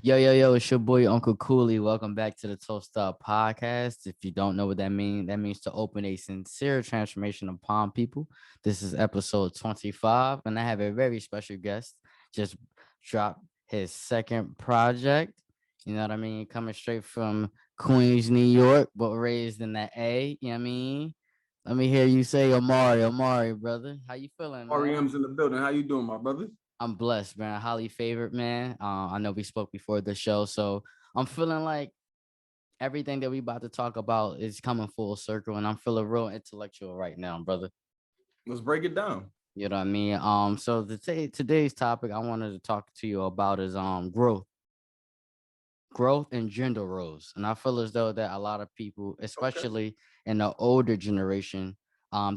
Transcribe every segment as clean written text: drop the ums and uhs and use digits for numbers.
Yo, it's your boy Uncle Cooley. Welcome back to the Toast Up Podcast. If you don't know what that means to open a sincere transformation upon people. This is episode 25, and I have a very special guest. Just dropped his second project. You know what I mean? Coming straight from Queens, New York, but raised in the A. You know what I mean? Let me hear you say Omari, brother. How you feeling, man? REM's in the building. How you doing, my brother? I'm blessed, man. Highly favored, man. I know we spoke before the show, so I'm feeling like everything that we about to talk about is coming full circle, and I'm feeling real intellectual right now, brother. Let's break it down. You know what I mean? So today's topic I wanted to talk to you about is growth and gender roles. And I feel as though that a lot of people, Okay. especially in the older generation,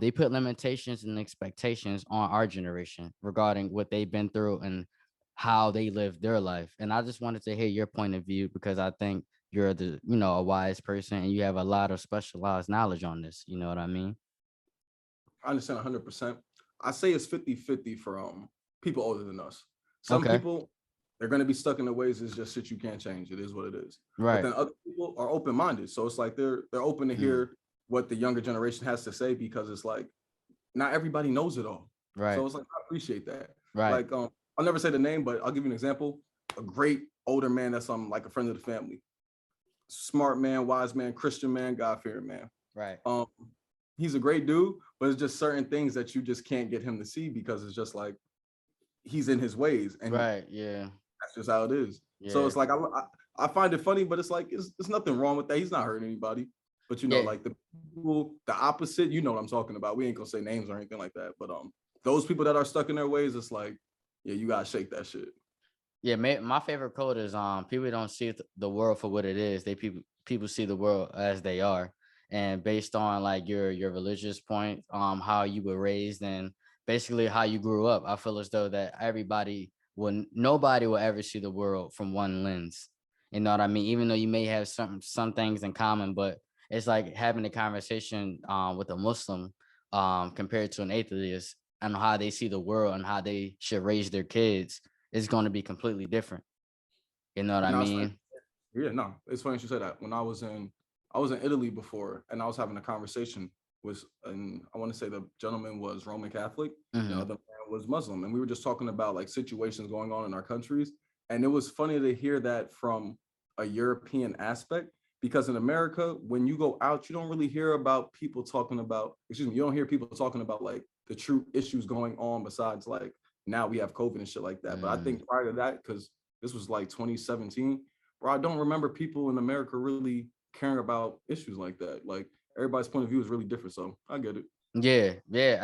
they put limitations and expectations on our generation regarding what they've been through and how they live their life. And I just wanted to hear your point of view because I think you're a wise person and you have a lot of specialized knowledge on this. You know what I mean? I understand 100%. I say it's 50-50 for people older than us. Some Okay. people, they're going to be stuck in the ways. It's just shit you can't change. It is what it is. But Right. then other people are open-minded. So it's like they're open to Mm. hear what the younger generation has to say because it's like not everybody knows it all. Right. So it's like I appreciate that. Right. Like I'll never say the name, but I'll give you an example. A great older man that's like a friend of the family. Smart man, wise man, Christian man, God-fearing man. Right. Um, he's a great dude, but it's just certain things that you just can't get him to see because it's just like he's in his ways, and Right. Yeah. that's just how it is. So Yeah. it's like I find it funny, but it's like it's nothing wrong with that. He's not hurting anybody. But Yeah. like the people, the opposite, you know what I'm talking about. We ain't gonna say names or anything like that. But those people that are stuck in their ways, it's like, yeah, you gotta shake that shit. Yeah, my favorite quote is people don't see the world for what it is. People see the world as they are. And based on like your religious point, how you were raised and basically how you grew up, I feel as though that nobody will ever see the world from one lens. You know what I mean? Even though you may have some things in common, but it's like having a conversation with a Muslim compared to an atheist and how they see the world and how they should raise their kids is going to be completely different. You know what I Now it's funny. mean? Yeah, no, it's funny you say that. When I was in Italy before, and I was having a conversation with, and I want to say the gentleman was Roman Catholic, the Hmm. other man was Muslim, and we were just talking about like situations going on in our countries, and it was funny to hear that from a European aspect because in America, when you go out, you don't really hear about people talking about. Excuse me, you don't hear people talking about like the true issues going on besides like now we have COVID and shit like that. But I Mm. think prior to that, because this was like 2017, bro, I don't remember people in America really caring about issues like that. Like everybody's point of view is really different. So I get it. Yeah,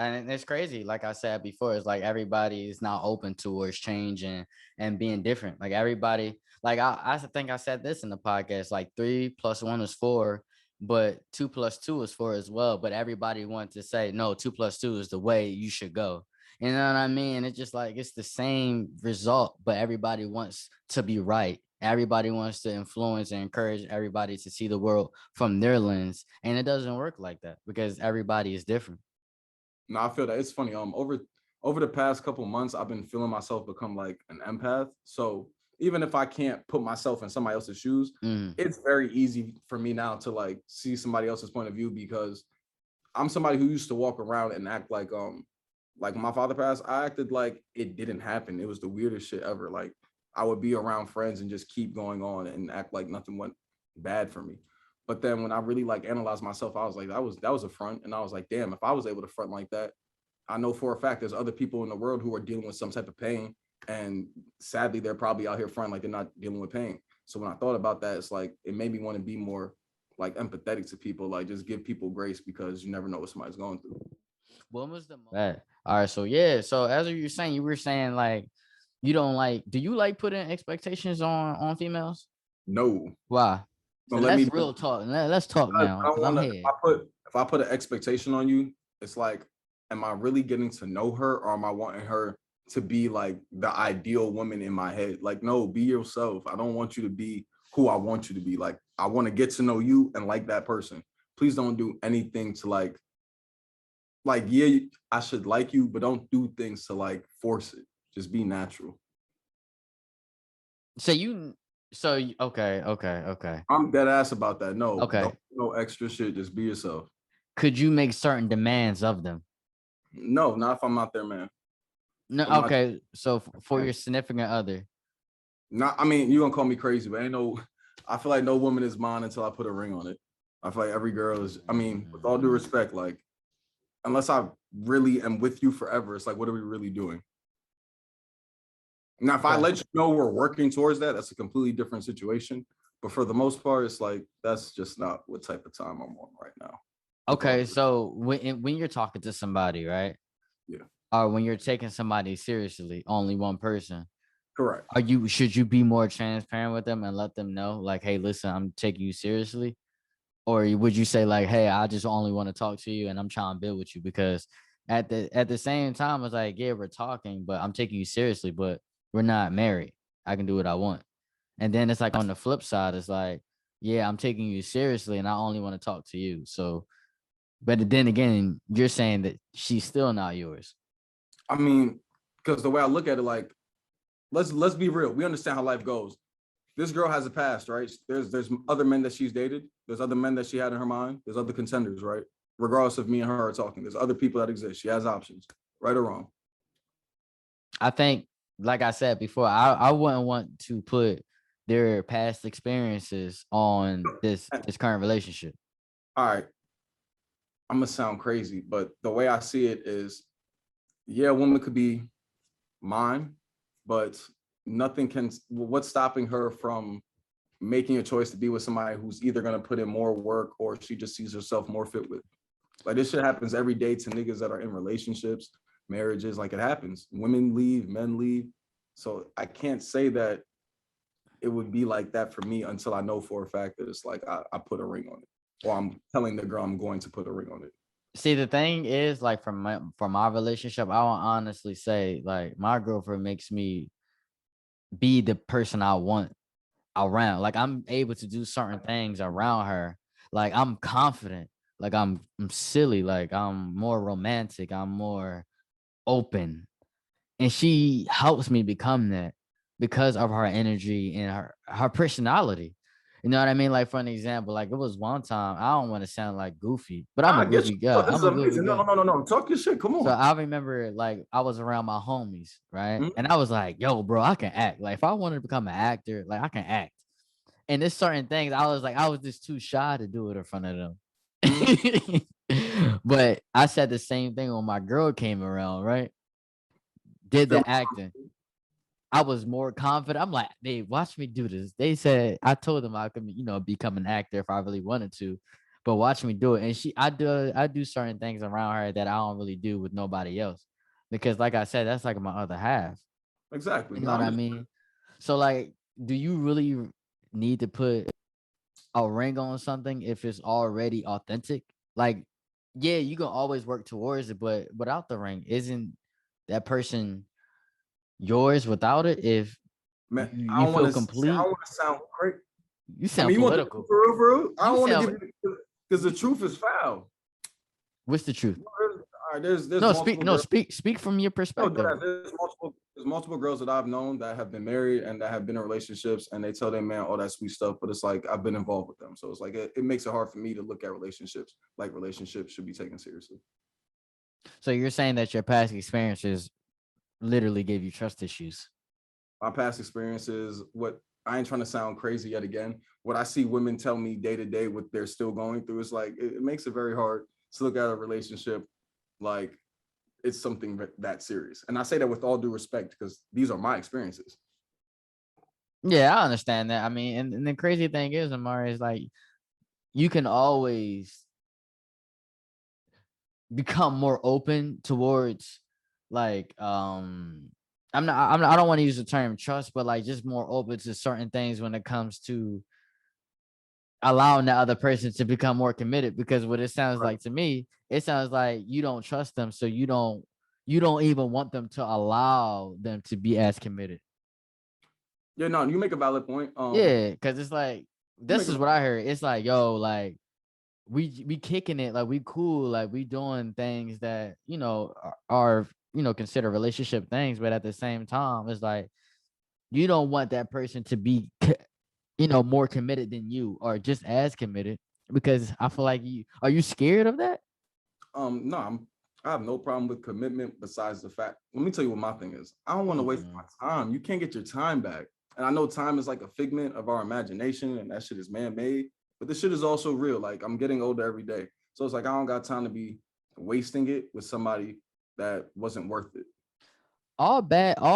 and it's crazy. Like I said before, it's like everybody is now open towards change and being different. Like everybody, like I think I said this in the podcast. Like 3+1 is 4, but 2+2 is 4 as well. But everybody wants to say no, 2+2 is the way you should go. You know what I mean? It's just like it's the same result, but everybody wants to be right. Everybody wants to influence and encourage everybody to see the world from their lens. And it doesn't work like that because everybody is different. No, I feel that it's funny. Over the past couple months, I've been feeling myself become like an empath. So even if I can't put myself in somebody else's shoes, Mm. it's very easy for me now to like see somebody else's point of view because I'm somebody who used to walk around and act like when my father passed, I acted like it didn't happen. It was the weirdest shit ever. Like I would be around friends and just keep going on and act like nothing went bad for me. But then when I really like analyzed myself, I was like, that was a front. And I was like, damn, if I was able to front like that, I know for a fact there's other people in the world who are dealing with some type of pain. And sadly, they're probably out here fronting like they're not dealing with pain. So when I thought about that, it's like it made me want to be more like empathetic to people, like just give people grace because you never know what somebody's going through. When was the that? All right, so yeah, so as you were saying like you don't like. Do you like putting expectations on females? No, Why? So don't let me let's know. real talk. Let's talk I now don't because want I'm to. here. If I put an expectation on you, it's like, am I really getting to know her, or am I wanting her to be like the ideal woman in my head? Like, no, be yourself. I don't want you to be who I want you to be. Like, I want to get to know you and like that person. Please don't do anything to like yeah, I should like you, but don't do things to like force it. Just be natural. So you. So okay. I'm dead ass about that. No, Okay. don't no extra shit. Just be yourself. Could you make certain demands of them? No, not if I'm not their man. No, If I'm not, okay. So for your significant other. not. I mean, you gonna call me crazy, but ain't no. I feel like no woman is mine until I put a ring on it. I feel like every girl is. I mean, with all due respect, like unless I really am with you forever, it's like, what are we really doing? Now, if I Okay. let you know we're working towards that, that's a completely different situation. But for the most part, it's like that's just not what type of time I'm on right now. With all Okay. due, So when you're talking to somebody, right? yeah, Or when you're taking somebody seriously, only one person, correct. should you be more transparent with them and let them know, like, hey, listen, I'm taking you seriously? Or would you say like, hey, I just only want to talk to you and I'm trying to build with you? Because at the same time, it's like, yeah, we're talking, but I'm taking you seriously, but we're not married. I can do what I want. And then it's like on the flip side, it's like, yeah, I'm taking you seriously and I only want to talk to you. So, but then again, you're saying that she's still not yours. I mean, because the way I look at it, like let's be real. We understand how life goes. This girl has a past, right? There's other men that she's dated. There's other men that she had in her mind. There's other contenders, right? Regardless of me and her are talking, there's other people that exist. She has options, right or wrong. I think, like I said before, I wouldn't want to put their past experiences on this current relationship. All right, I'm gonna sound crazy, but the way I see it is, yeah, a woman could be mine, but nothing can. What's stopping her from making a choice to be with somebody who's either gonna put in more work or she just sees herself more fit with? Like this shit happens every day to niggas that are in relationships, marriages. Like it happens. Women leave, men leave. So I can't say that it would be like that for me until I know for a fact that it's like I put a ring on it, or I'm telling the girl I'm going to put a ring on it. See, the thing is, like from my relationship, I will honestly say, like, my girlfriend makes me be the person I want around. Like, I'm able to do certain things around her. Like, I'm confident. Like, I'm silly. Like, I'm more romantic. I'm more open. And she helps me become that because of her energy and her personality. You know what I mean? Like, for an example, like, it was one time, I don't want to sound like goofy, but I'm a I get goofy you. guy. Oh, this is I'm a goofy amazing. No, guy. no, no, no, no. Talk your shit. Come So on. I remember, like, I was around my homies, right? Mhm. And I was like, yo, bro, I can act. Like, if I wanted to become an actor, like, I can act. And there's certain things I was just too shy to do it in front of them. Mhm. But I said the same thing when my girl came around, right? Did Feel the acting. I was more confident. I'm like, they watch me do this. They said I told them I could, become an actor if I really wanted to, but watch me do it. And I do certain things around her that I don't really do with nobody else, because like I said, that's like my other half. exactly. You No, know I what I understand. mean? So like, do you really need to put a ring on something if it's already authentic? Like, yeah, you can always work towards it, but without the ring, isn't that person yours without it? If Man, you feel I don't complete. want to sound crazy. You I sound mean, you want the political. truth for real, for real? I You don't want to sound. give you because the You, truth is foul. what's the truth? All right, there's No, speak. multiple No, girls. speak from your No, perspective. there's multiple girls that I've known that have been married and that have been in relationships, and they tell their man all that sweet stuff, but it's like I've been involved with them, so it's like it makes it hard for me to look at relationships like relationships should be taken seriously. So you're saying that your past experiences literally gave you trust issues. My past experiences, what I ain't trying to sound crazy yet again. What I see women tell me day to day, what they're still going through, is like it makes it very hard to look at a relationship like it's something that serious. And I say that with all due respect because these are my experiences. Yeah, I understand that. I mean, and the crazy thing is, Amari, is like you can always become more open towards, like, I don't want to use the term trust, but like just more open to certain things when it comes to allowing the other person to become more committed. Because what it sounds Right. like to me, it sounds like you don't trust them, so you don't even want them to allow them to be as committed. Yeah, no, you make a valid point. Yeah, because it's like, You this make a is what I heard. It's like, yo, like, we kicking it, like we cool, like we doing things that are consider relationship things, but at the same time, it's like you don't want that person to be more committed than you or just as committed? Because I feel like are you scared of that? No, I have no problem with commitment besides the fact. Let me tell you what my thing is. I don't want to waste Mm-hmm. my time. You can't get your time back. And I know time is like a figment of our imagination and that shit is man-made, but this shit is also real. Like I'm getting older every day. So it's like I don't got time to be wasting it with somebody that wasn't worth it. All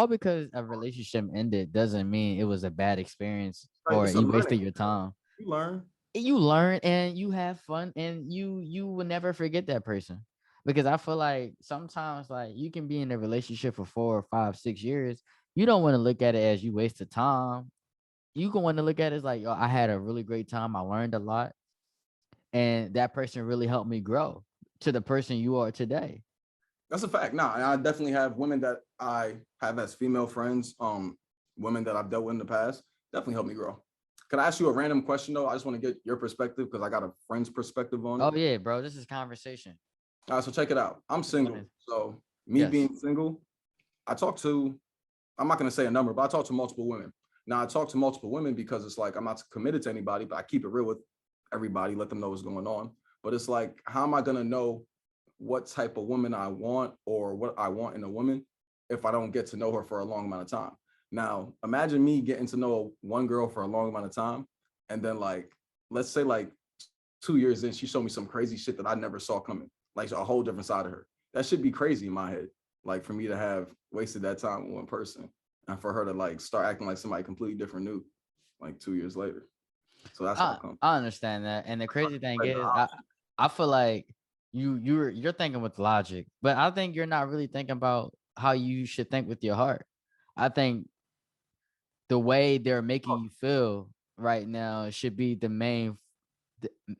because a relationship ended doesn't mean it was a bad experience Like or it's a you learning. wasted your time. You learn. You learn and you have fun and you will never forget that person. Because I feel like sometimes like you can be in a relationship for 4 or 5, 6 years. You don't want to look at it as you wasted time. You can want to look at it as like, yo, I had a really great time. I learned a lot. And that person really helped me grow to the person you are today. That's a fact. Nah, I definitely have women that I have as female friends, women that I've dealt with in the past, definitely helped me grow. Can I ask you a random question though? I just want to get your perspective because I got a friend's perspective on it. Oh yeah, bro. This is conversation. All right, so check it out. I'm What single. is So me yes. being single, I talk to, I'm not gonna say a number, but I talk to multiple women. Now I talk to multiple women because it's like I'm not committed to anybody, but I keep it real with everybody, let them know what's going on. But it's like, how am I gonna know what type of woman I want or what I want in a woman if I don't get to know her for a long amount of time? Now, imagine me getting to know one girl for a long amount of time, and then like, let's say like 2 years in, she showed me some crazy shit that I never saw coming, like a whole different side of her. That should be crazy in my head. Like for me to have wasted that time with one person and for her to like start acting like somebody completely different new, like 2 years later. So that's how I it comes. I understand that. And the crazy thing is I feel like you're thinking with logic, but I think you're not really thinking about how you should think with your heart. I think the way they're making you feel right now should be the main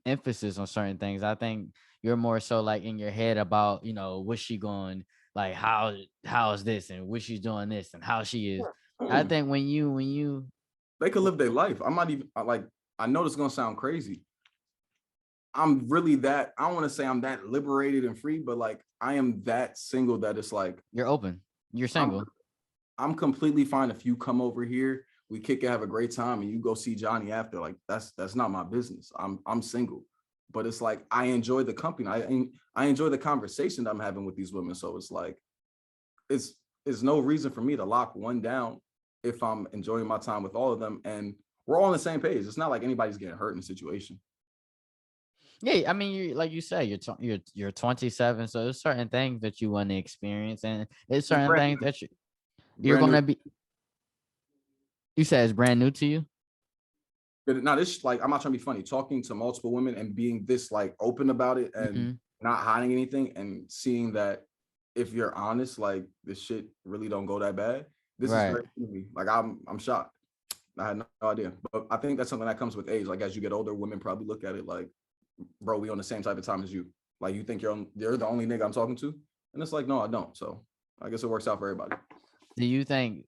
emphasis on certain things. I think you're more so like in your head about, what's she going, like how is this and what she's doing this and how she is. I think when you They could live their life. I'm not even like, I know this is gonna sound crazy. I'm really that, I don't want to say I'm that liberated and free, but like I am that single that it's like you're open, you're I'm single. I'm completely fine if you come over here, we kick it, have a great time, and you go see Johnny after. Like that's not my business. I'm single, but it's like I enjoy the company. I enjoy the conversation that I'm having with these women. So it's like it's it's no reason for me to lock one down if I'm enjoying my time with all of them and we're all on the same page. It's not like anybody's getting hurt in the situation. Yeah, I mean, you like you say, you're 27, so there's certain things that you want to experience, and there's It's certain brand things that you're brand new. gonna be. You said it's brand new to you. But now this like I'm not trying to be funny. Talking to multiple women and being this like open about it and Hmm. not hiding anything and seeing that if you're honest, like this shit really don't go that bad. This is Right. very easy. Like I'm shocked. I had no idea. But I think that's something that comes with age. Like as you get older, women probably look at it like, bro, we on the same type of time as you. Like you think you're the only nigga I'm talking to, and it's like no, I don't. So I guess it works out for everybody. Do you think?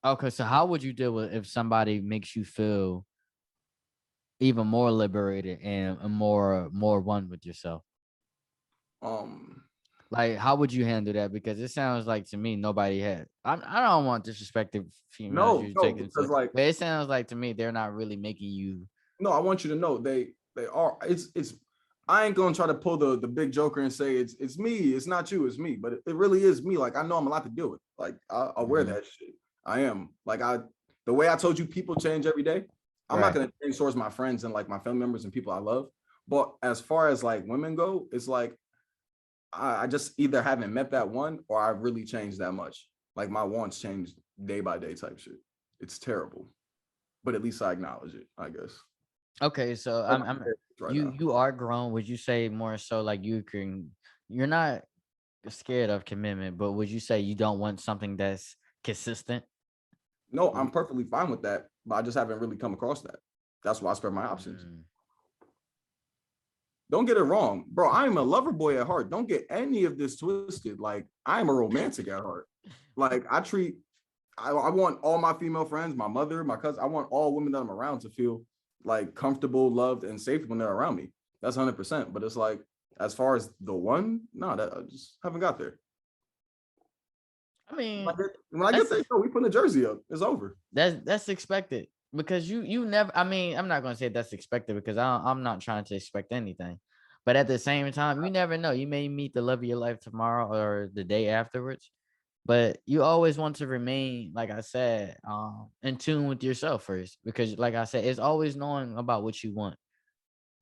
Okay, so how would you deal with if somebody makes you feel even more liberated and more one with yourself? Um, Like, how would you handle that? Because it sounds like to me nobody had. I don't want disrespected females no, you no, take into because it, like but it sounds like to me they're not really making you. no, I want you to know they are. It's. I ain't gonna try to pull the big joker and say it's me. It's not you. It's me. But it really is me. Like I know I'm a lot to deal with. Like I wear Mhm. that shit. I am like the way I told you people change every day. I'm not Right. gonna change towards my friends and like my family members and people I love. But as far as like women go, it's like I just either haven't met that one or I've really changed that much. Like my wants changed day by day type shit. It's terrible, but at least I acknowledge it. I guess. Okay, so That's I'm my right you now. you are grown. Would you say more so like you're not scared of commitment, but would you say you don't want something that's consistent? No, I'm Mm. perfectly fine with that, but I just haven't really come across that. That's why I spread my options. Mm. Don't get it wrong, bro. I am a lover boy at heart. Don't get any of this twisted. Like I am a romantic at heart. Like I want all my female friends, my mother, my cousin. I want all women that I'm around to feel like comfortable, loved, and safe when they're around me. That's 100%. But it's like as far as the one, no, that I just haven't got there. I mean, When I get that's there, yo, we put the jersey up. It's over. that's expected. because you never, I mean, I'm not gonna say that's expected because I'm not trying to expect anything. But at the same time, you never know. You may meet the love of your life tomorrow or the day afterwards. But you always want to remain, like I said, in tune with yourself first. Because like I said, it's always knowing about what you want.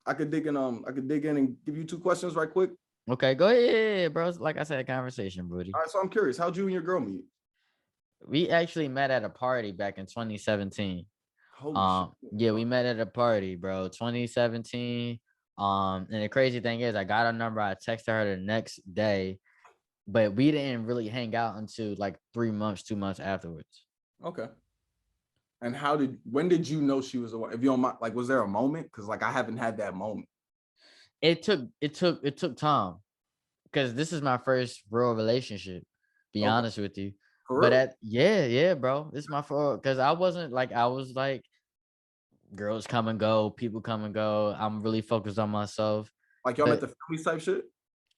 I could dig in. I could dig in and give you 2 questions right quick. Okay, go ahead, bro. Like I said, conversation, Brody. All right, so I'm curious, how'd you and your girl meet? We actually met at a party back in 2017. Holy shit! Yeah, we met at a party, bro. 2017. And the crazy thing is, I got a number. I texted her the next day, but we didn't really hang out until like 3 months, 2 months afterwards. Okay. And when did you know she was the one? If you don't mind, like, was there a moment? Because like I haven't had that moment. It took time because this is my first real relationship. Be Okay. honest with you, For but real? yeah, bro, this is my first because I was like girls come and go, people come and go. I'm really focused on myself. Like y'all met But the families type shit?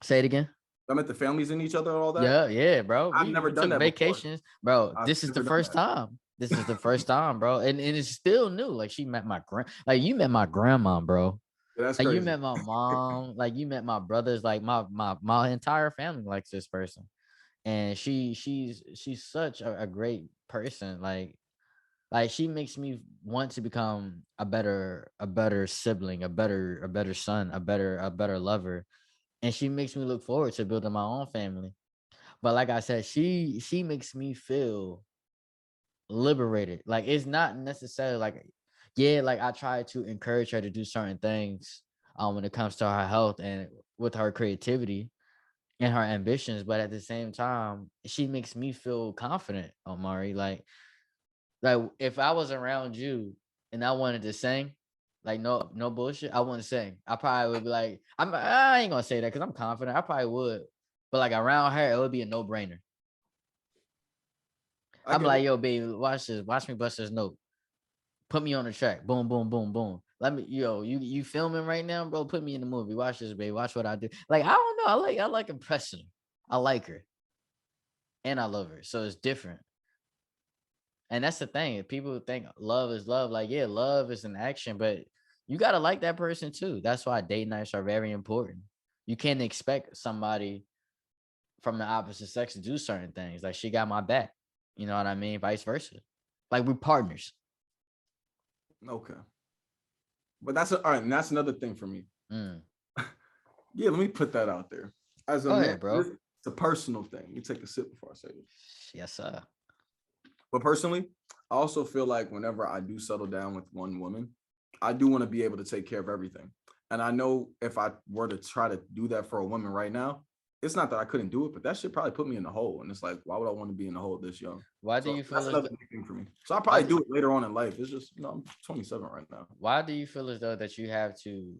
say it again. Y'all met the families in each other and all that? Yeah, bro. I've We never we done took that before. vacations, bro. I've This is the never done first time. This is the first time, bro. And it's still new. Like she met my like you met my grandma, bro. Yeah, that's Like you crazy. met my mom, like you met my brothers, like my entire family likes this person. And she's such a great person. Like she makes me want to become a better sibling, a better son, a better lover. And she makes me look forward to building my own family. But like I said, she makes me feel liberated. Like it's not necessarily like, yeah, like I try to encourage her to do certain things when it comes to her health and with her creativity and her ambitions, but at the same time, she makes me feel confident, Omari. Like if I was around you and I wanted to sing, like no bullshit, I wouldn't sing. I probably would be like, I ain't gonna say that because I'm confident. I probably would, but like around her, it would be a no brainer. I I'm get it. like, yo, baby, watch this. Watch me bust this note. Put me on the track. Boom, boom, boom, boom. Let me, you filming right now, bro? Put me in the movie. Watch this, baby. Watch what I do. Like, I don't know. I like impressing her. I like her and I love her. So it's different. And that's the thing. People think love is love. Like, yeah, love is an action, but you gotta like that person too. That's why date nights are very important. You can't expect somebody from the opposite sex to do certain things. Like she got my back. You know what I mean? Vice versa. Like we're partners. Okay. But all right, and that's another thing for me. Mm. Yeah, let me put that out there. As a Go man, ahead, bro. it's a personal thing. Let me take a sip before I say this. Yes, sir. But personally, I also feel like whenever I do settle down with one woman, I do want to be able to take care of everything. And I know if I were to try to do that for a woman right now, it's not that I couldn't do it, but that should probably put me in the hole. And it's like, why would I want to be in the hole this young? Why do So you that's feel as another big thing for me. So I'll why probably do, do it later on in life. It's just, I'm 27 right now. why do you feel as though that you have to?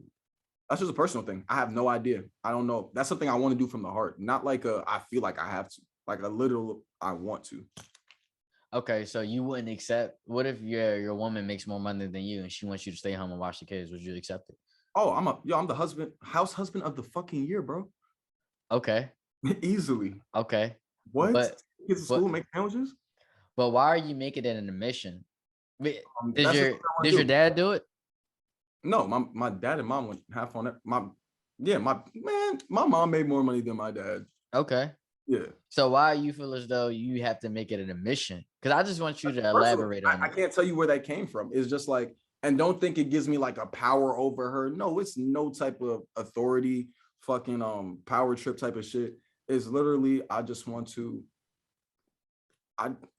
That's just a personal thing. I have no idea. I don't know. That's something I want to do from the heart, not like I feel like I have to, like a literal I want to. Okay, so you wouldn't accept. What if your woman makes more money than you and she wants you to stay home and watch the kids? Would you accept it? Oh, I'm the house husband of the fucking year, bro. Okay, Easily. okay, What? but Kids to but school make sandwiches? but why are you making it an admission? Does That's just your what I want does to your do. dad do it? No, my dad and mom went half on it. My mom made more money than my dad. Okay. Yeah. So why you feel as though you have to make it an admission? Because I just want you to Personally, elaborate on I it. can't tell you where that came from. It's just like, and don't think it gives me like a power over her. No, it's no type of authority, fucking power trip type of shit. It's literally I just want to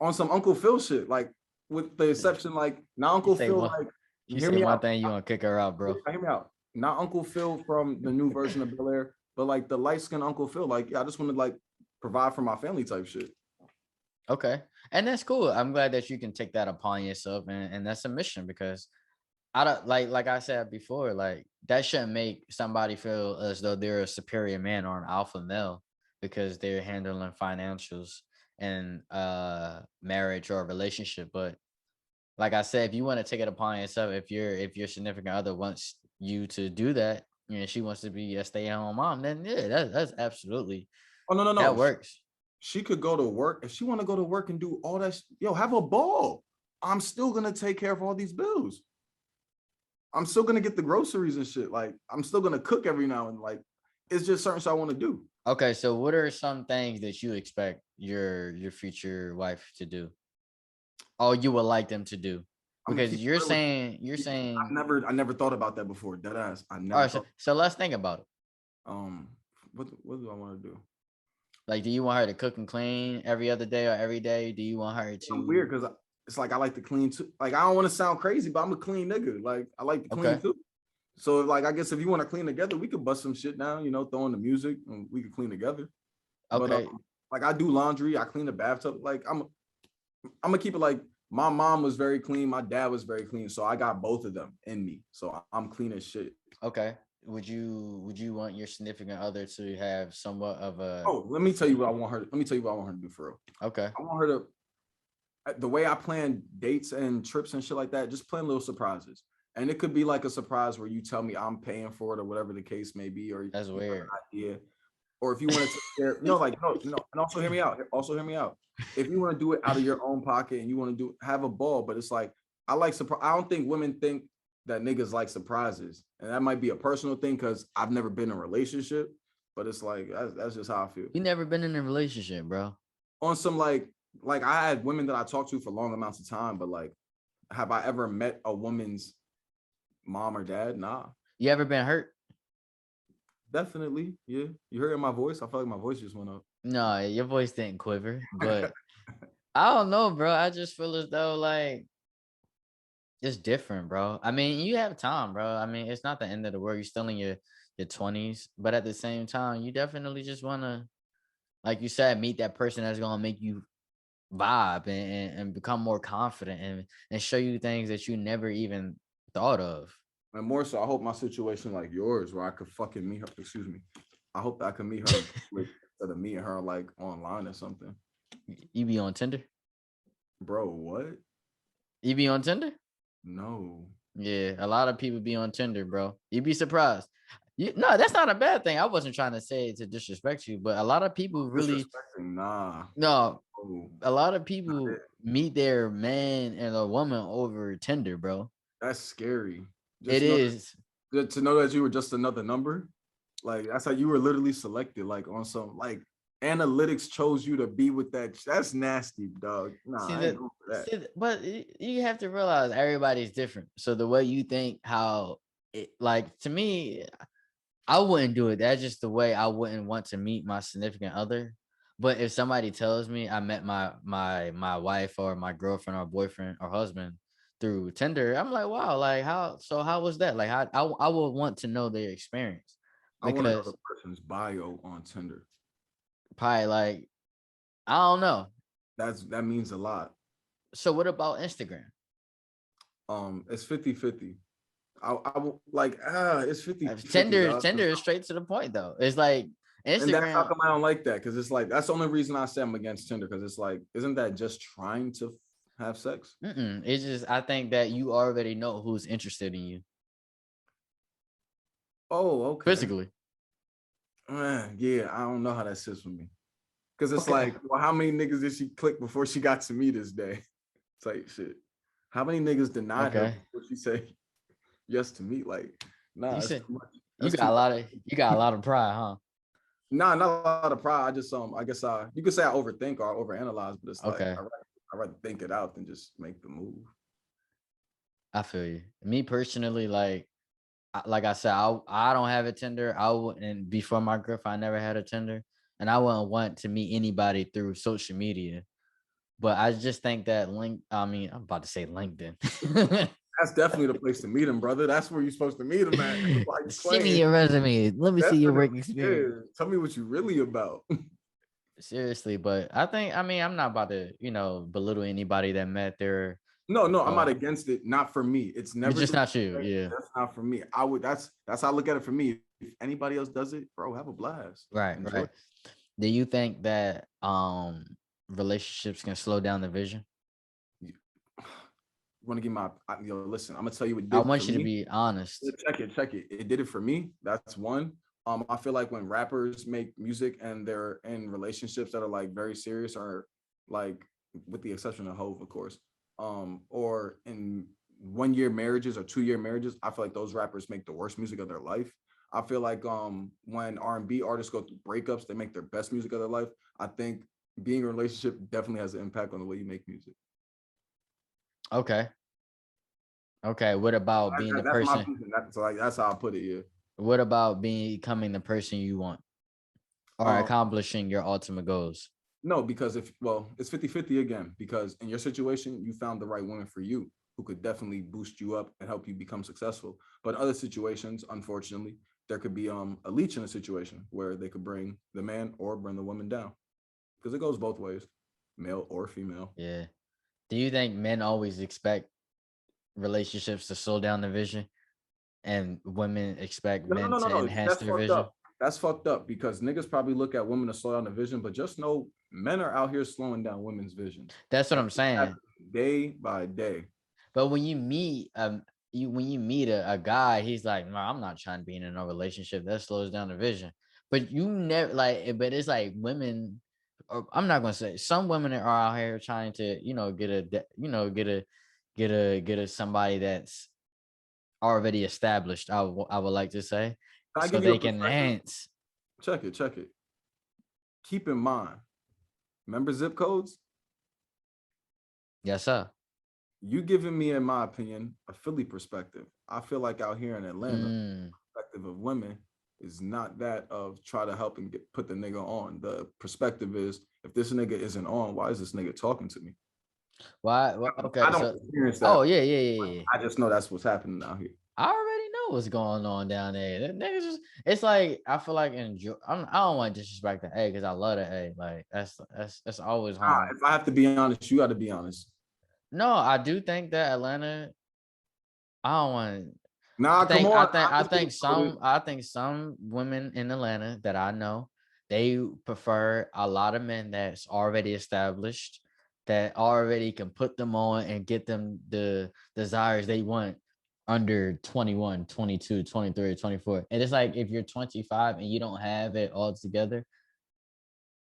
on some Uncle Phil shit, like with the exception, like not She Uncle say Phil, one. like She hear say me one out. thing, you want to kick her out, bro. Hear me out. Not Uncle Phil from the new version of Bel Air, but like the light skinned Uncle Phil. Like, yeah, I just want to like provide for my family type shit. Okay, and that's cool. I'm glad that you can take that upon yourself, and that's a mission because I don't like I said before, like that shouldn't make somebody feel as though they're a superior man or an alpha male because they're handling financials and marriage or a relationship. But like I said, if you want to take it upon yourself, if your significant other wants you to do that, she wants to be a stay-at-home mom, then yeah, that's absolutely Oh no. that works. She could go to work if she want to go to work and do all that. Yo, have a ball. I'm still gonna take care of all these bills. I'm still gonna get the groceries and shit. Like I'm still gonna cook every now and like it's just certain shit I want to do. Okay, so what are some things that you expect your future wife to do? Oh, you would like them to do? I'm gonna Because keep it you're real with saying you. I I never thought about that before. Dead ass. I all never right, thought. so let's think about it. Um, what do I want to do? Like, do you want her to cook and clean every other day or every day? Do you want her I'm to weird because it's like I like to clean too. Like I don't want to sound crazy, but I'm a clean nigga. Like I like to clean okay, too. So like I guess if you want to clean together, we could bust some shit down. You know, throw in the music and we could clean together. But okay, like I do laundry, I clean the bathtub. Like I'm gonna keep it like my mom was very clean, my dad was very clean, so I got both of them in me. So I'm clean as shit. okay. Would you want your significant other to have somewhat of a Oh, let me tell you what I want her. Let me tell you what I want her to do for real. okay, I want her to the way I plan dates and trips and shit like that, just plan little surprises. And it could be like a surprise where you tell me I'm paying for it or whatever the case may be, or you that's have an weird. idea. Or if you want to take care, no, like no, and also hear me out. Also hear me out. If you want to do it out of your own pocket and you want to do have a ball, but it's like I like surprise. I don't think women think that niggas like surprises, and that might be a personal thing because I've never been in a relationship. But it's like that's just how I feel. You never been in a relationship, bro. On some like I had women that I talked to for long amounts of time, but like, have I ever met a woman's mom or dad? Nah. You ever been hurt? Definitely. Yeah. You heard my voice? I felt like my voice just went up. No, your voice didn't quiver, but I don't know, bro. I just feel as though like it's different, bro. I mean, you have time, bro. I mean, it's not the end of the world. You're still in your 20s, but at the same time, you definitely just want to, like you said, meet that person that's gonna make you vibe and become more confident and show you things that you never even thought of. And more so, I hope my situation like yours, where I could fucking meet her. Excuse me. I hope that I can meet her in public instead of meeting her like online or something. You be on Tinder? Bro, what? You be on Tinder? No. Yeah, a lot of people be on Tinder, bro. You'd be surprised. No, that's not a bad thing. I wasn't trying to say it to disrespect you, but a lot of people really Disrespecting, nah. no. Oh, A lot of people meet their man and a woman over Tinder, bro. that's scary. It Just know is. to know that you were just another number. Like that's how you were literally selected. Like on some like analytics chose you to be with that. That's nasty, dog. Nah, See I ain't that. going for that. But you have to realize everybody's different. So the way you think, how it like to me, I wouldn't do it. That's just the way I wouldn't want to meet my significant other. But if somebody tells me I met my wife or my girlfriend or boyfriend or husband through Tinder, I'm like, wow, like how was that? Like I would want to know their experience I want to know because the person's bio on Tinder. probably like I don't know. That means a lot. So what about Instagram? It's 50-50. I will like it's 50-50, Tinder dog. Tinder is straight to the point though. It's like And that's how Instagram. come I don't like that because it's like that's the only reason I say I'm against Tinder because it's like, isn't that just trying to have sex? It's just I think that you already know who's interested in you Oh, okay. physically. Yeah, I don't know how that sits with me. Because it's Okay. like, well, how many niggas did she click before she got to me this day? It's like shit. How many niggas denied her Okay. before she said yes to me? Like, nah, You that's said too much. you That's got too a much. lot of you got a lot of pride, huh? Nah, not a lot of pride. I just I guess you could say I overthink or overanalyze, but it's like Okay. I rather think it out than just make the move. I feel you. Me personally, like I said, I don't have a Tinder. I wouldn't before my girlfriend, I never had a Tinder, and I wouldn't want to meet anybody through social media. But I just think that I mean, I'm about to say LinkedIn. That's definitely the place to meet him, brother. That's where you're supposed to meet him at. Like Send me playing. your resume. Let me see your Definitely. work Yeah. experience. Tell me what you really about. Seriously, but I mean, I'm not about to, belittle anybody that met their No, I'm uh not against it. Not for me. It's it's never just the not you. Yeah. that's not for me. I would that's how I look at it for me. If anybody else does it, bro, have a blast. Right, Enjoy. right. Do you think that relationships can slow down the vision? You want to give listen, I'm gonna tell you what it I did for want you to me. be honest. Check it. It did it for me. That's one. I feel like when rappers make music and they're in relationships that are like very serious or like with the exception of Hove, of course. or in 1 year marriages or 2 year marriages, I feel like those rappers make the worst music of their life. I feel like when R&B artists go through breakups, they make their best music of their life. I think being in a relationship definitely has an impact on the way you make music. Okay. Okay. What about being the That's my person? opinion. That's how I put it. Yeah. What about becoming the person you want or Um, accomplishing your ultimate goals? no, because it's 50-50 again, because in your situation, you found the right woman for you who could definitely boost you up and help you become successful. But other situations, unfortunately, there could be a leech in a situation where they could bring the man or bring the woman down, because it goes both ways, male or female. Yeah. Do you think men always expect relationships to slow down the vision and women expect No, no, men no, no, to no. enhance That's their fucked vision? up. That's fucked up because niggas probably look at women to slow down the vision, but just know men are out here slowing down women's visions. That's what And I'm it's saying. happening day by day. But when you meet when you meet a guy, he's like, no, I'm not trying to be in a relationship. That slows down the vision. But you never like, but it's like women, or I'm not gonna say some women are out here trying to, get a somebody that's already established. I would like to say, Can I so give you a they can perspective? enhance. Check it, check it. Keep in mind, remember zip codes? Yes, sir. You giving me, in my opinion, a Philly perspective. I feel like out here in Atlanta, Mm. perspective of women is not that of try to help and put the nigga on. The perspective is, if this nigga isn't on, why is this nigga talking to me? Why? I Okay, don't so experience oh that. yeah, yeah, yeah, yeah. I just know that's what's happening out here. I already know what's going on down there. That niggas just, it's like I feel like I don't want to disrespect the A because I love the A. Like that's always home. If I have to be honest, you got to be honest. No, I do think that Atlanta. I don't want. Nah, come on. I think some women in Atlanta that I know, they prefer a lot of men that's already established, that already can put them on and get them the desires they want under 21, 22, 23, 24. And it's like if you're 25 and you don't have it all together,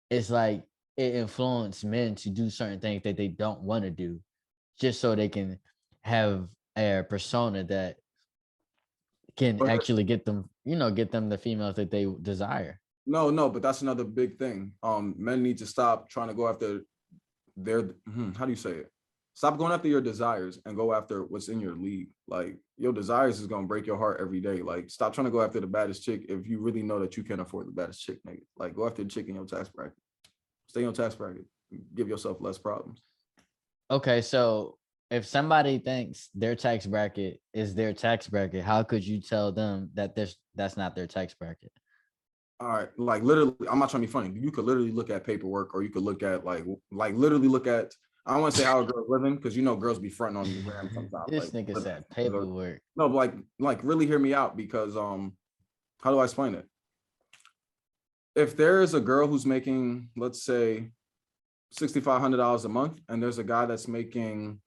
it's like it influences men to do certain things that they don't want to do just so they can have a persona that can But actually get them the females that they desire. no, but that's another big thing. Men need to stop trying to go after their how do you say it? Stop going after your desires and go after what's in your league. Like your desires is gonna break your heart every day. Like stop trying to go after the baddest chick if you really know that you can't afford the baddest chick, nigga. Like go after the chick in your tax bracket. Stay in your tax bracket. Give yourself less problems. Okay, so if somebody thinks their tax bracket is their tax bracket, how could you tell them that that's not their tax bracket? All right, like literally, I'm not trying to be funny. You could literally look at paperwork, or you could look at like literally look at. I don't want to say how a girl's living because you know girls be fronting on the gram sometimes. This nigga said paperwork. No, but like really hear me out because how do I explain it? If there is a girl who's making, let's say, $6,500 a month, and there's a guy that's making,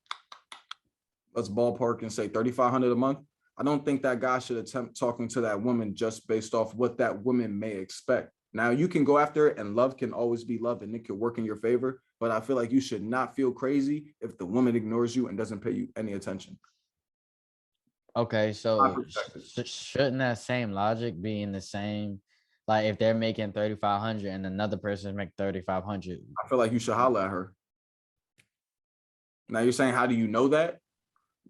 let's ballpark and say 3,500 a month, I don't think that guy should attempt talking to that woman just based off what that woman may expect. Now you can go after it, and love can always be love, and it could work in your favor. But I feel like you should not feel crazy if the woman ignores you and doesn't pay you any attention. Okay, My so perspective. shouldn't that same logic be in the same, like if they're making 3,500 and another person make 3,500? I feel like you should holler at her. Now you're saying, how do you know that?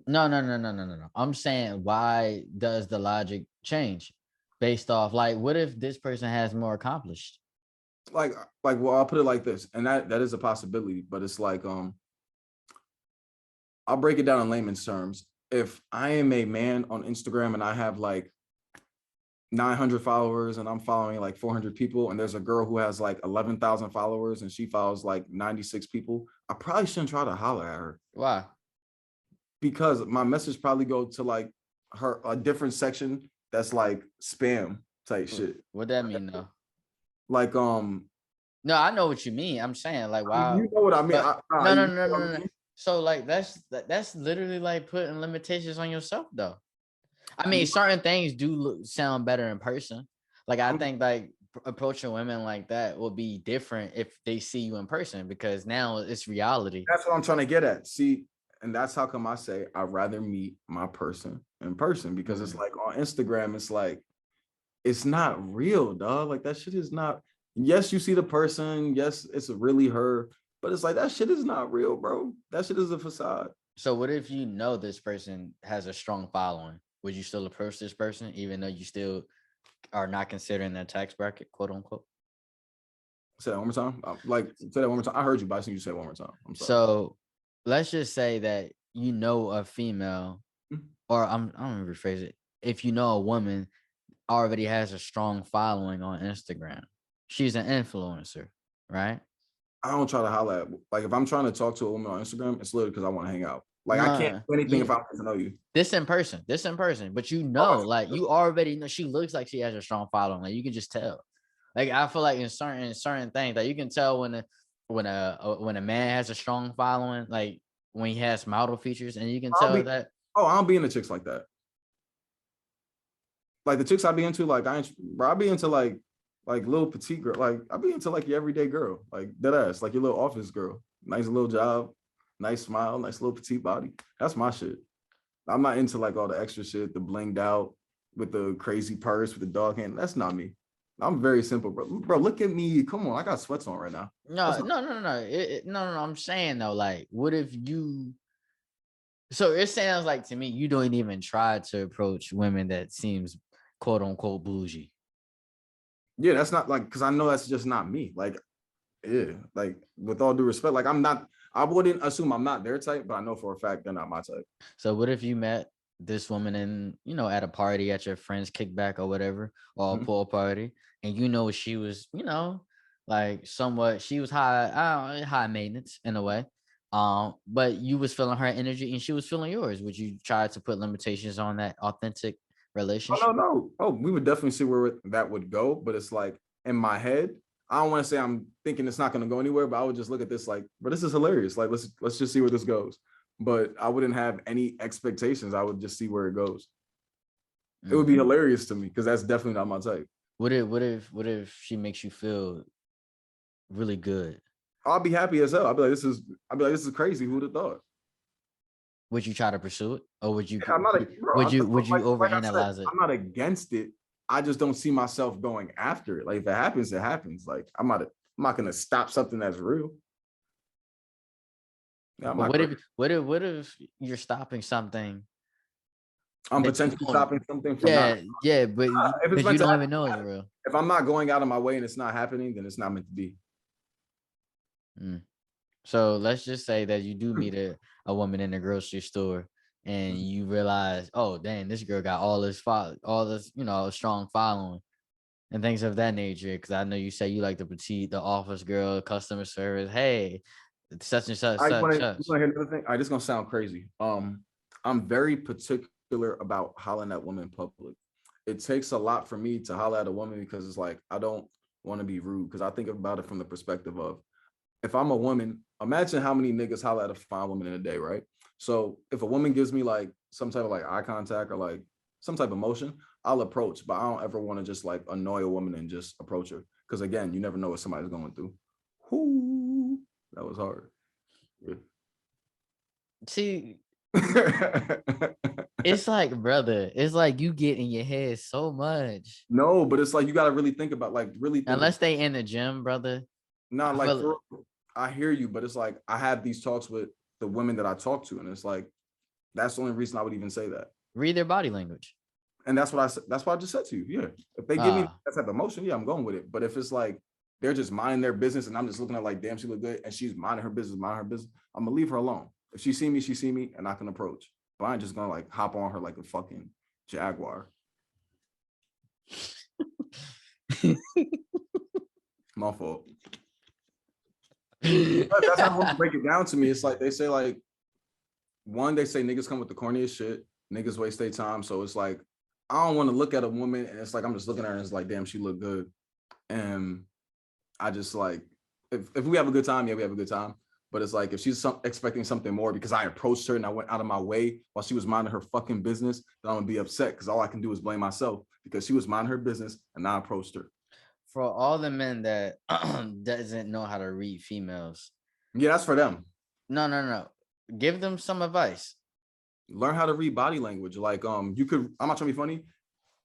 No, no, no, no, no, no, no. I'm saying, why does the logic change based off, like, what if this person has more accomplished? Like, well, I'll put it like this, and that is a possibility, but it's like, I'll break it down in layman's terms. If I am a man on Instagram and I have like 900 followers and I'm following like 400 people, and there's a girl who has like 11,000 followers and she follows like 96 people, I probably shouldn't try to holler at her Why? because my message probably go to like her a different section that's like spam type shit. What that mean though? Like No, I know what you mean. I'm saying, like, wow. you know what I mean. But no, You no, know no, what no, I no. mean? So like that's literally like putting limitations on yourself though. I mean, certain things do sound better in person. Like I think like approaching women like that will be different if they see you in person because now it's reality. That's what I'm trying to get at. See, And that's how come I say I'd rather meet my person in person, because it's like on Instagram, it's like, it's not real, dog. Like that shit is not, yes, you see the person, yes, it's really her, but it's like that shit is not real, bro. That shit is a facade. So what if you know this person has a strong following? Would you still approach this person even though you still are not considering their tax bracket, quote unquote? Say that one more time. Say that one more time. I heard you, but I think you say it one more time. I'm sorry. So let's just say that you know a female, Mhm. or I'm gonna rephrase it. If you know a woman already has a strong following on Instagram, she's an influencer, right? I don't try to holler at, like, if I'm trying to talk to a woman on Instagram, it's literally because I want to hang out. Like I can't No, do anything if you I don't get to know you. this in person, but you know, Oh, like you already know she looks like she has a strong following. Like you can just tell. Like I feel like in certain things that you can tell when a man has a strong following, like when he has model features, and you can I'll tell be, that. oh, I don't be into chicks like that. Like the chicks I be into, like bro, I be into like little petite girl. Like I be into like your everyday girl, like dead ass, like your little office girl. Nice little job, nice smile, nice little petite body. That's my shit. I'm not into like all the extra shit, the blinged out with the crazy purse with the dog hand. That's not me. I'm very simple, bro. Bro, look at me. Come on, I got sweats on right now. That's No, not. no, no, no, no. No. I'm saying though, like, what if you? So it sounds like to me you don't even try to approach women that seems quote unquote bougie. Yeah, that's not like, because I know that's just not me. Like, yeah, like with all due respect, like I'm not. I wouldn't assume I'm not their type, but I know for a fact they're not my type. So what if you met this woman in, at a party at your friend's kickback or whatever, or a Mhm. pool party, and she was, like somewhat she was high, I don't know, high maintenance in a way. But you was feeling her energy and she was feeling yours. Would you try to put limitations on that authentic Oh no, relationship? no. Oh, we would definitely see where that would go, but it's like in my head, I don't want to say I'm thinking it's not going to go anywhere, but I would just look at this like, but this is hilarious. Like let's just see where this goes. But I wouldn't have any expectations. I would just see where it goes. It would Mm. be hilarious to me because that's definitely not my type. What if she makes you feel really good? I'll be happy as hell. I'll be like, this is crazy. Who would have thought? Would you try to pursue it, or would you Yeah, I'm not a bro. would you Like I said, overanalyze it? I'm not against it. I just don't see myself going after it. Like if it happens, it happens. Like I'm not gonna stop something that's real. Yeah, I'm But not what crazy. if what if you're stopping something I'm that you potentially don't? stopping something from not. Yeah, but If it's because meant you to don't happen, even know it's real. if I'm not going out of my way and it's not happening, then it's not meant to be. Mm. So let's just say that you do meet a woman in the grocery store and you realize, oh dang, this girl got all this, strong following and things of that nature. Because I know you say you like the petite, the office girl, customer service. Hey, such and such, I such, want to such. hear another thing. I just gonna sound crazy. I'm very particular about hollering at women in public. It takes a lot for me to holler at a woman because it's like I don't want to be rude, because I think about it from the perspective of, if I'm a woman, imagine how many niggas holler at a fine woman in a day, right? So if a woman gives me like some type of like eye contact or like some type of motion, I'll approach, but I don't ever want to just like annoy a woman and just approach her. Because again, you never know what somebody's going through. Ooh, that was hard. See, Yeah. it's like, brother, it's like you get in your head so much. No, but it's like you gotta really think about, like really think of, Unless they in the gym, brother. not I like feel for, I hear you, but it's like I have these talks with the women that I talk to, and it's like that's the only reason I would even say that. read their body language. And that's what I said. That's what I just said to you. Yeah. If they give me Ah, that type of emotion, yeah, I'm going with it. But if it's like they're just minding their business and I'm just looking at like, damn, she look good, and she's minding her business, I'm gonna leave her alone. If she see me, and I can approach. But I'm just gonna like hop on her like a fucking jaguar. My fault. That's how women break it down to me. It's like they say like, one, they say niggas come with the corniest shit. Niggas waste their time. So it's like I don't want to look at a woman and it's like I'm just looking at her and it's like, damn, she look good. And I just like, if we have a good time, yeah, we have a good time. But it's like if she's expecting something more because I approached her and I went out of my way while she was minding her fucking business, then I'm gonna be upset because all I can do is blame myself because she was minding her business and I approached her. for all the men that doesn't know how to read females. Yeah, that's for them. No, no, no. give them some advice. Learn how to read body language. Like, you could, I'm not trying to be funny.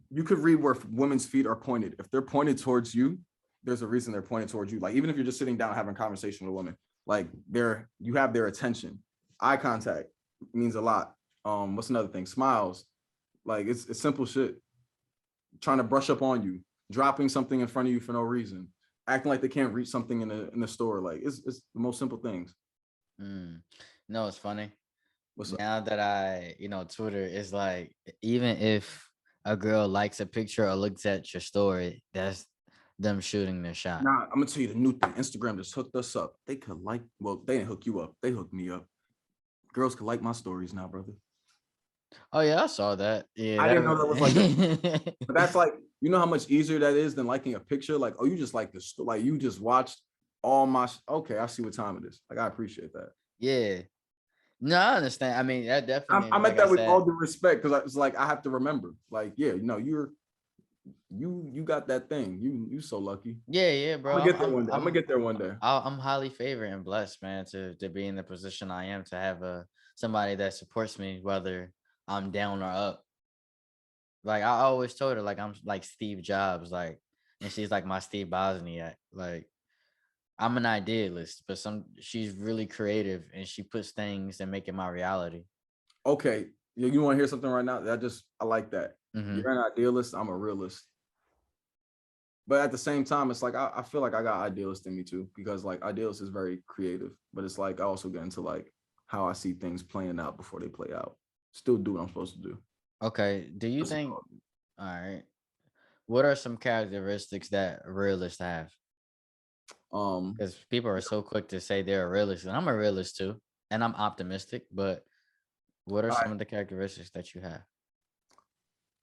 You could read where women's feet are pointed. If they're pointed towards you, there's a reason they're pointed towards you. Like, even if you're just sitting down having a conversation with a woman, like you have their attention. Eye contact means a lot. What's another thing? Smiles. Like, it's simple shit. Trying to brush up on you, dropping something in front of you for no reason, acting like they can't reach something in the store. Like, it's the most simple things. No, it's funny. What's up? Now that Twitter is like, even if a girl likes a picture or looks at your story, that's them shooting their shot. Nah, I'm gonna tell you the new thing. Instagram just hooked us up. They could they didn't hook you up. They hooked me up. Girls could like my stories now, brother. Oh yeah, I saw that. Yeah, I didn't know that was like that. but that's like, you know how much easier that is than liking a picture. Like, oh, you just like this, like you just watched all my. Okay, I see what time it is. Like, I appreciate that. Yeah. No, I understand. I mean, that definitely I made me, meant like I that with all said. due respect, because it's like I have to remember. Like, yeah, you got that thing. You so lucky. Yeah, I'm bro. gonna get there one day. I'm gonna get there one day. I'm highly favored and blessed, man, to be in the position I am, to have somebody that supports me, whether I'm down or up. Like, I always told her, like, I'm like Steve Jobs, like, and she's like my Steve Bosniak. Like, I'm an idealist, but she's really creative and she puts things and make it my reality. Okay, you want to hear something right now? I like that. Mm-hmm. You're an idealist. I'm a realist. But at the same time, it's like I feel like I got idealist in me too, because like idealist is very creative, but it's like I also get into like how I see things playing out before they play out. Still do what I'm supposed to do. Okay. Do you think? All right. What are some characteristics that realists have? Because people are so quick to say they're a realist, and I'm a realist too, and I'm optimistic. But what are some of the characteristics that you have?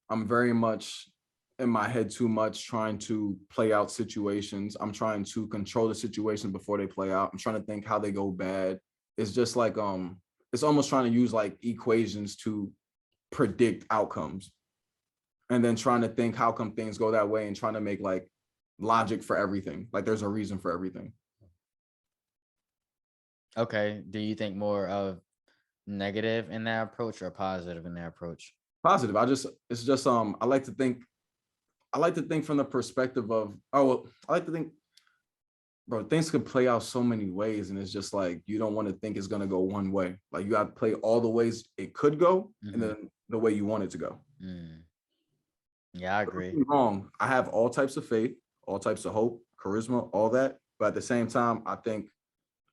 I'm very much in my head too much, trying to play out situations. I'm trying to control the situation before they play out. I'm trying to think how they go bad. It's just like it's almost trying to use like equations to predict outcomes, and then trying to think how come things go that way, and trying to make like logic for everything. Like, there's a reason for everything. Okay. Do you think more of negative in that approach or positive in that approach? Positive. It's just I like to think from the perspective of, oh well, I like to think, bro, things could play out so many ways, and it's just like you don't want to think it's gonna go one way. Like, you got to play all the ways it could go, and then the way you want it to go. Yeah, I agree. Wrong. I have all types of faith, all types of hope, charisma, all that. But at the same time, I think,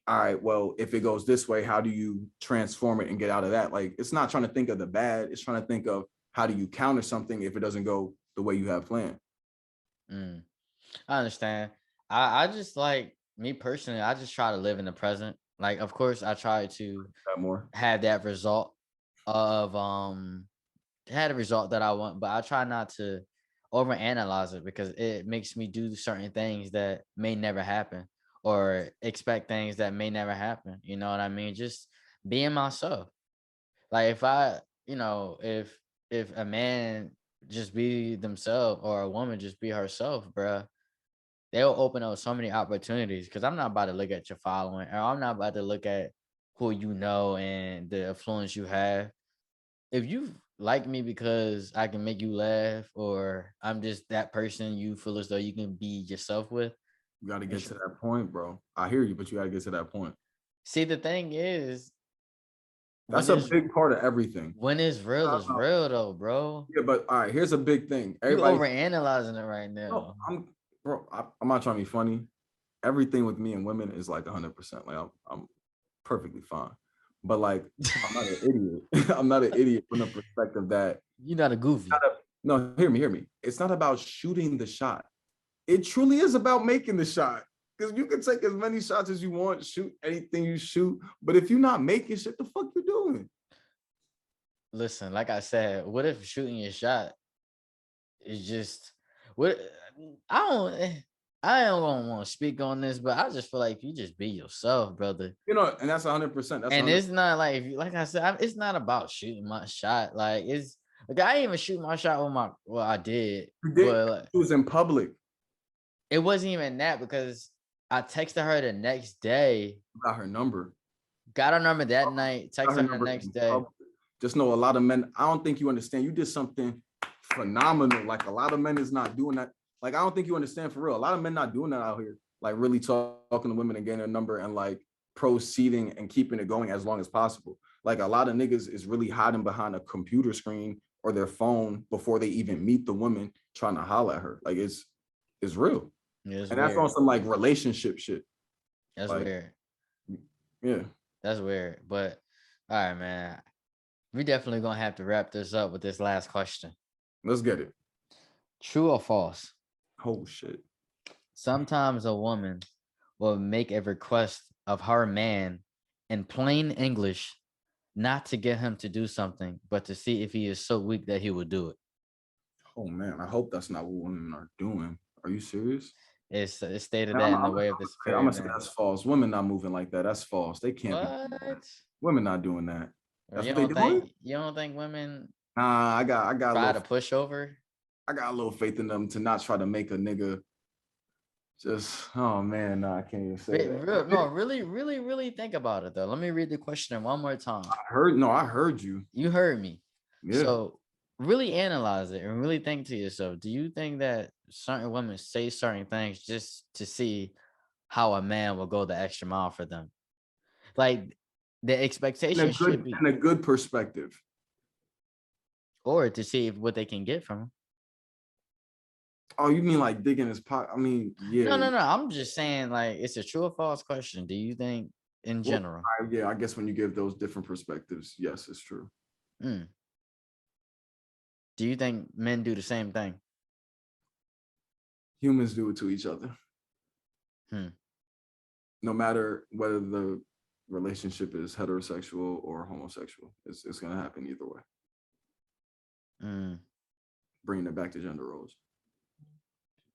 all right, well, if it goes this way, how do you transform it and get out of that? Like, it's not trying to think of the bad. It's trying to think of how do you counter something if it doesn't go the way you have planned. I understand. I just, like, me personally, I just try to live in the present. Like, of course, I try to have that result of had a result that I want, but I try not to overanalyze it, because it makes me do certain things that may never happen, or expect things that may never happen. You know what I mean? Just being myself. Like, if if a man just be themselves, or a woman just be herself, bruh, they'll open up so many opportunities. Because I'm not about to look at your following, or I'm not about to look at who you know and the influence you have. If you like me because I can make you laugh, or I'm just that person you feel as though you can be yourself with, you got to get to that point, bro. I hear you, but you got to get to that point. See, the thing is, that's a big part of everything. When it's real, it's real though, bro. Yeah, but all right, here's a big thing. Everybody, you overanalyzing it right now. I'm not trying to be funny. Everything with me and women is like 100%. Like, I'm perfectly fine. But like, I'm not an idiot. I'm not an idiot from the perspective that you're not a goofy. No, hear me. It's not about shooting the shot. It truly is about making the shot. Because you can take as many shots as you want, shoot anything you shoot. But if you're not making shit, the fuck you doing? Listen, like I said, what if shooting your shot is just what? I don't want to speak on this, but I just feel like if you just be yourself, brother. And that's 100%. And it's not like I said, it's not about shooting my shot. Like, it's like, I didn't even shoot my shot with I did. But like, it was in public. It wasn't even that, because I texted her the next day. Got her number. Got her number that night, text Got her her the number next in day. public. Just know a lot of men, I don't think you understand. You did something phenomenal. Like a lot of men is not doing that. Like, I don't think you understand for real. A lot of men not doing that out here. Like really talking to women and getting a number and like proceeding and keeping it going as long as possible. Like a lot of niggas is really hiding behind a computer screen or their phone before they even meet the woman trying to holler at her. Like it's real. Yeah, it's And that's on weird. some like relationship shit. That's Like, weird. yeah. That's weird. But all right, man. We definitely gonna have to wrap this up with this last question. Let's get it. True or false? Oh shit. Sometimes a woman will make a request of her man in plain English, not to get him to do something, but to see if he is so weak that he will do it. Oh man, I hope that's not what women are doing. Are you serious? It's stated Man, that I'm, in the I'm, way of the I'm superior gonna say man. that's false. Women not moving like that. That's false. They can't be doing that. What? Women not doing that. Or That's what they doing? you don't think women Nah, try to push over? I got a little faith in them to not try to make a nigga just. Oh man, nah, I can't even say that. No, really, really, really think about it though. Let me read the question one more time. I heard you. You heard me. Yeah. So really analyze it and really think to yourself, do you think that certain women say certain things just to see how a man will go the extra mile for them? Like the expectation should be, In a good perspective. or to see what they can get from him. Oh, you mean like digging his pocket? I mean, No, yeah. no, no. I'm just saying, like, it's a true or false question. Do you think in Well, general? yeah, I guess when you give those different perspectives, yes, it's true. Mm, do you think men do the same thing? Humans do it to each other. Hmm. No matter whether the relationship is heterosexual or homosexual, it's gonna happen either way. Mm. Bringing it back to gender roles.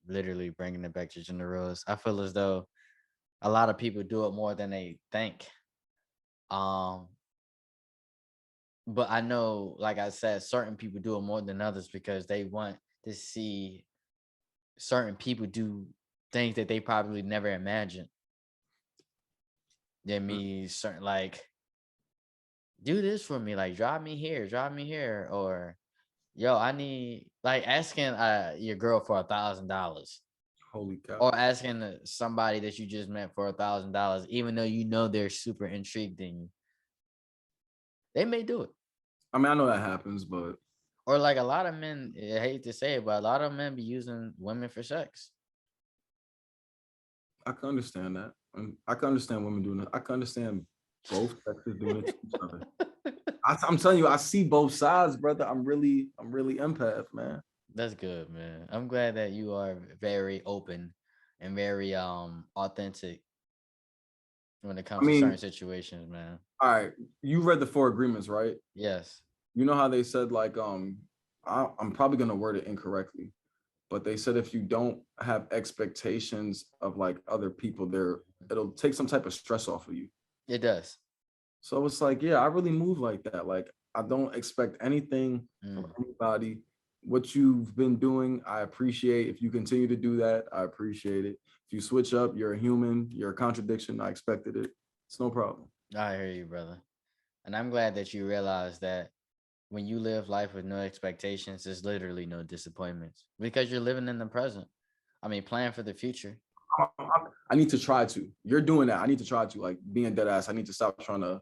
Literally bringing it back to gender roles. I feel as though a lot of people do it more than they think. Um, but I know, like I said, certain people do it more than others because they want to see certain people do things that they probably never imagined. That means certain, like, do this for me, like drive me here, or yo, I need, like, asking your girl for $1,000, Holy cow! or asking somebody that you just met for $1,000, even though you know they're super intrigued in you. They may do it. I mean, I know that happens, but Or like a lot of men, I hate to say it, but a lot of men be using women for sex. I can understand that. I can understand women doing it. I can understand both sexes doing it to each other. I'm telling you, I see both sides, brother. I'm really empath, man. That's good, man. I'm glad that you are very open and very authentic when it I comes to certain mean, situations, man. all right, you read the four agreements, right? Yes. You know how they said like I'm probably gonna word it incorrectly, but they said if you don't have expectations of like other people, it'll take some type of stress off of you. It does. So it's like, yeah, I really move like that. Like I don't expect anything from Mm. anybody. What you've been doing, I appreciate. If you continue to do that, I appreciate it. If you switch up, you're a human, you're a contradiction. I expected it. It's no problem. I hear you, brother. And I'm glad that you realize that when you live life with no expectations, there's literally no disappointments because you're living in the present. I mean, plan for the future. I need to try to. You're doing that. I need to try to, like, being dead ass. I need to stop trying to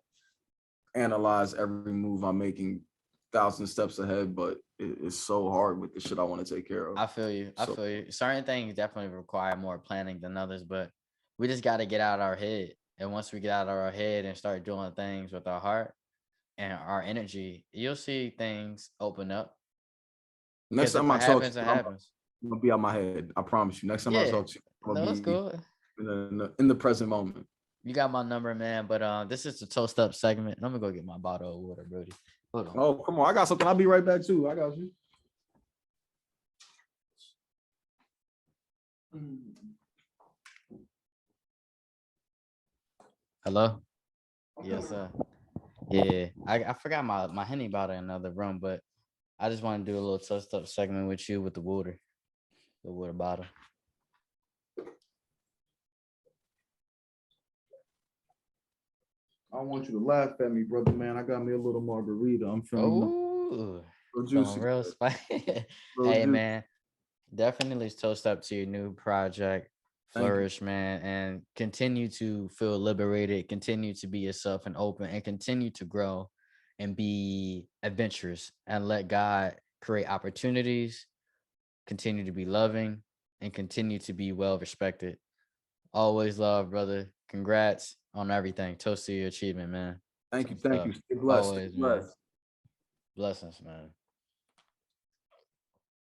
analyze every move I'm making 1,000 steps ahead, but it's so hard with the shit I want to take care of. I feel you. I So feel you. Certain things definitely require more planning than others, but we just got to get out our head. And once we get out of our head and start doing things with our heart and our energy, you'll see things open up. next Because if time I it talk to happens, it you, happens. I'm gonna be out my head. I promise you. Next time I Yeah. talk to you, I'm No, gonna it's be cool. in the present moment. You got my number, man. But this is the toast up segment. I'm gonna go get my bottle of water, Brody. Hold on. Oh, come on. I got something. I'll be right back too. I got you. Hello? Yes, sir. Yeah. I forgot my Henny bottle in another room, but I just want to do a little toast up segment with you with the water bottle. I want you to laugh at me, brother, man. I got me a little margarita. I'm feeling Oh, real feeling juicy, real spicy. real Hey, juicy. man, definitely toast up to your new project, Thank you. Flourish, man, and continue to feel liberated, continue to be yourself and open, and continue to grow and be adventurous and let God create opportunities, continue to be loving, and continue to be well respected. Always love, brother. Congrats on everything. Toast to your achievement, man. Thank you. Toast Thank you. up. Stay blessed. Stay Always, man. blessed. Blessings, man.